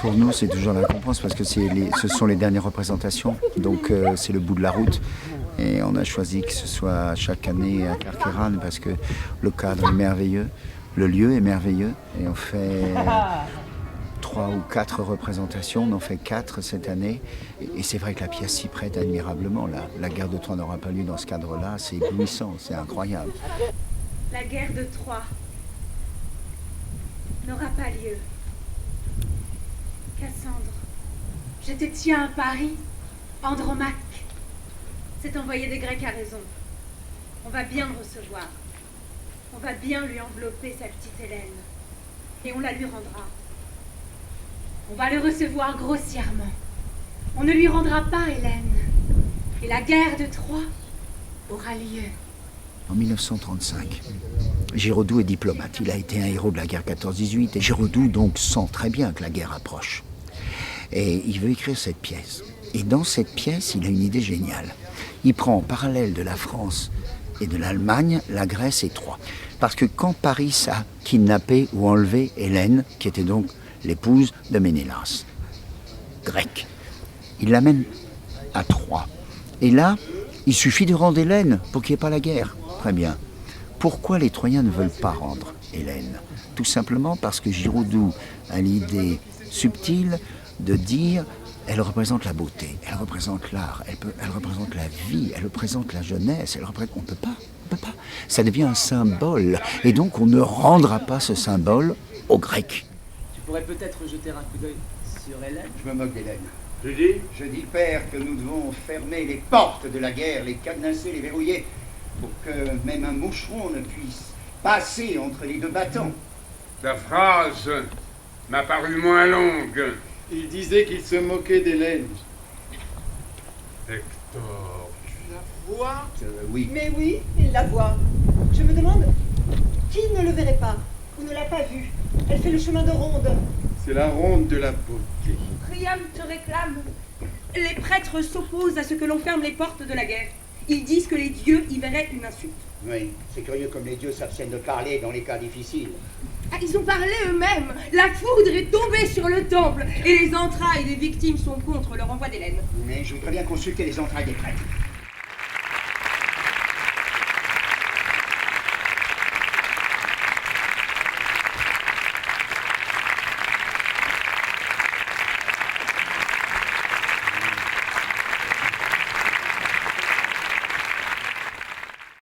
Pour nous, c'est toujours la récompense parce que ce sont les dernières représentations, donc c'est le bout de la route. Et on a choisi que ce soit chaque année à Carqueiranne parce que le cadre est merveilleux, le lieu est merveilleux. Et on fait 3 ou 4 représentations, on en fait 4 cette année. Et c'est vrai que la pièce s'y prête admirablement. La guerre de Troie n'aura pas lieu dans ce cadre-là, c'est éblouissant, c'est incroyable. La guerre de Troie n'aura pas lieu. Cassandre, je te tiens à Paris. Andromaque, cet envoyé des Grecs a raison. On va bien le recevoir. On va bien lui envelopper sa petite Hélène. Et on la lui rendra. On va le recevoir grossièrement. On ne lui rendra pas Hélène. Et la guerre de Troie aura lieu. En 1935, Giraudoux est diplomate. Il a été un héros de la guerre 14-18 et Giraudoux donc sent très bien que la guerre approche. Et il veut écrire cette pièce. Et dans cette pièce, il a une idée géniale. Il prend en parallèle de la France et de l'Allemagne, la Grèce et Troie. Parce que quand Paris a kidnappé ou enlevé Hélène, qui était donc l'épouse de Ménélas, grec, il l'amène à Troie. Et là, il suffit de rendre Hélène pour qu'il n'y ait pas la guerre. Très bien. Pourquoi les Troyens ne veulent pas rendre Hélène? Tout simplement parce que Giraudoux a l'idée subtile de dire elle représente la beauté, elle représente l'art, elle représente la vie, elle représente la jeunesse, on ne peut pas. Ça devient un symbole. Et donc on ne rendra pas ce symbole aux Grecs. Tu pourrais peut-être jeter un coup d'œil sur Hélène? Je me moque d'Hélène. Tu dis? Je dis, père, que nous devons fermer les portes de la guerre, les cadenasser, les verrouiller, pour que même un moucheron ne puisse passer entre les deux battants. Ta phrase m'a paru moins longue. Il disait qu'il se moquait d'Hélène. Hector, Tu la vois? Oui. Mais oui, il la voit. Je me demande, qui ne le verrait pas ou ne l'a pas vue? Elle fait le chemin de ronde. C'est la ronde de la beauté. Priam te réclame. Les prêtres s'opposent à ce que l'on ferme les portes de la guerre. Ils disent que les dieux y verraient une insulte. Oui, c'est curieux comme les dieux s'abstiennent de parler dans les cas difficiles. Ah, ils ont parlé eux-mêmes. La foudre est tombée sur le temple et les entrailles des victimes sont contre le renvoi d'Hélène. Mais je voudrais bien consulter les entrailles des prêtres.